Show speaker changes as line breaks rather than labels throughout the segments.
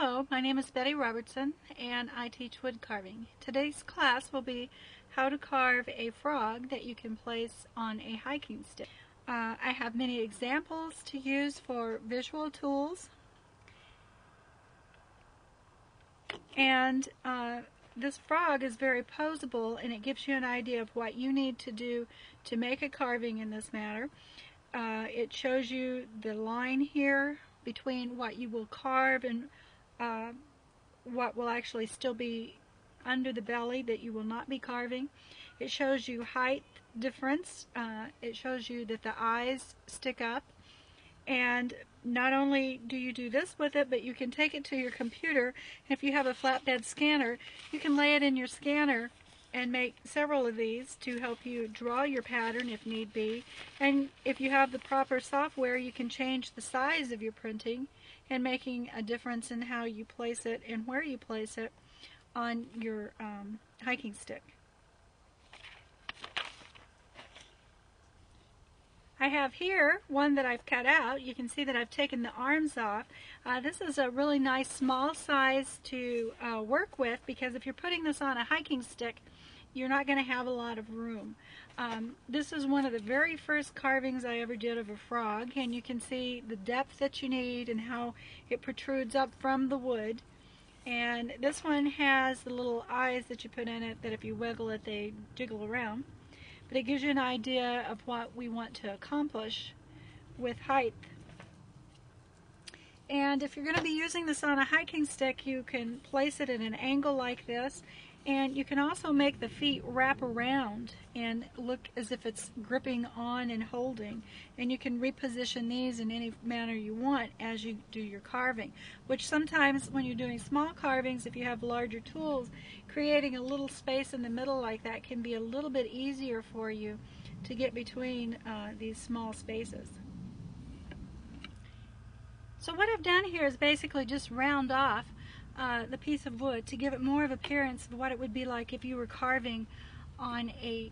Hello, my name is Betty Robertson and I teach wood carving. Today's class will be how to carve a frog that you can place on a hiking stick. I have many examples to use for visual tools, and this frog is very posable, and it gives you an idea of what you need to do to make a carving in this matter. It shows you the line here between what you will carve and what will actually still be under the belly that you will not be carving. It shows you height difference. It shows you that the eyes stick up. And not only do you do this with it, but you can take it to your computer. If you have a flatbed scanner, you can lay it in your scanner and make several of these to help you draw your pattern if need be. And if you have the proper software, you can change the size of your printing and making a difference in how you place it and where you place it on your hiking stick. I have here one that I've cut out. You can see that I've taken the arms off. This is a really nice small size to work with, because if you're putting this on a hiking stick, you're not going to have a lot of room. This is one of the very first carvings I ever did of a frog, and you can see the depth that you need and how it protrudes up from the wood. And this one has the little eyes that you put in it that if you wiggle it, they jiggle around. But it gives you an idea of what we want to accomplish with height. And if you're going to be using this on a hiking stick, you can place it at an angle like this, and you can also make the feet wrap around and look as if it's gripping on and holding. And you can reposition these in any manner you want as you do your carving, which sometimes when you're doing small carvings, if you have larger tools, creating a little space in the middle like that can be a little bit easier for you to get between these small spaces. So what I've done here is basically just round off the piece of wood to give it more of appearance of what it would be like if you were carving on a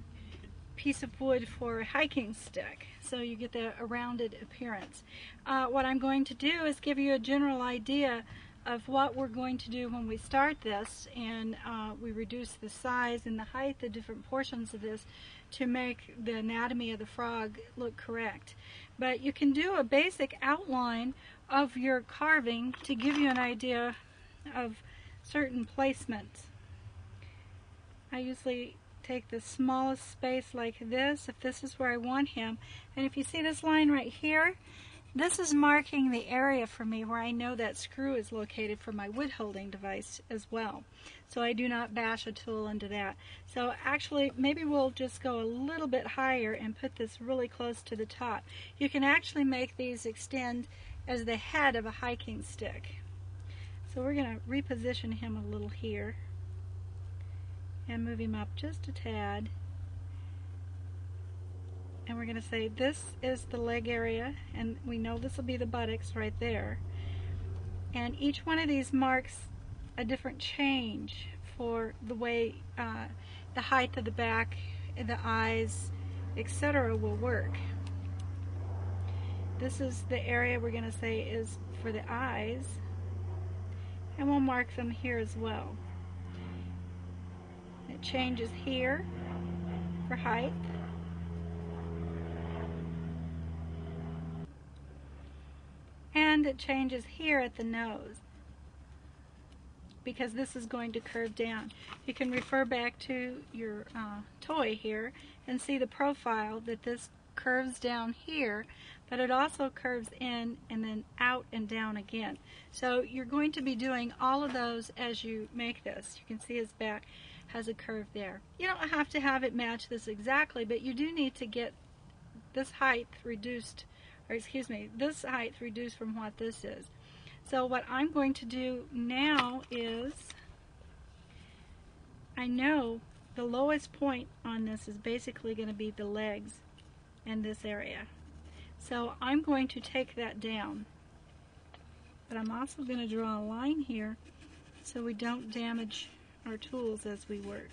piece of wood for a hiking stick, so you get a rounded appearance. What I'm going to do is give you a general idea of what we're going to do when we start this, and we reduce the size and the height of different portions of this to make the anatomy of the frog look correct. But you can do a basic outline of your carving to give you an idea of certain placements. I usually take the smallest space like this, if this is where I want him. And if you see this line right here, this is marking the area for me where I know that screw is located for my wood holding device as well. So I do not bash a tool into that. So actually, maybe we'll just go a little bit higher and put this really close to the top. You can actually make these extend as the head of a hiking stick. So we're going to reposition him a little here and move him up just a tad. And we're going to say this is the leg area, and we know this will be the buttocks right there. And each one of these marks a different change for the way the height of the back, the eyes, etc. will work. This is the area we're going to say is for the eyes, and we'll mark them here as well. It changes here for height. And it changes here at the nose, because this is going to curve down. You can refer back to your toy here and see the profile that this curves down here, but it also curves in and then out and down again. So you're going to be doing all of those as you make this. You can see his back has a curve there. You don't have to have it match this exactly, but you do need to get this height reduced, or excuse me, this height reduced from what this is. So what I'm going to do now is, I know the lowest point on this is basically going to be the legs and this area. So I'm going to take that down. But I'm also going to draw a line here so we don't damage our tools as we work.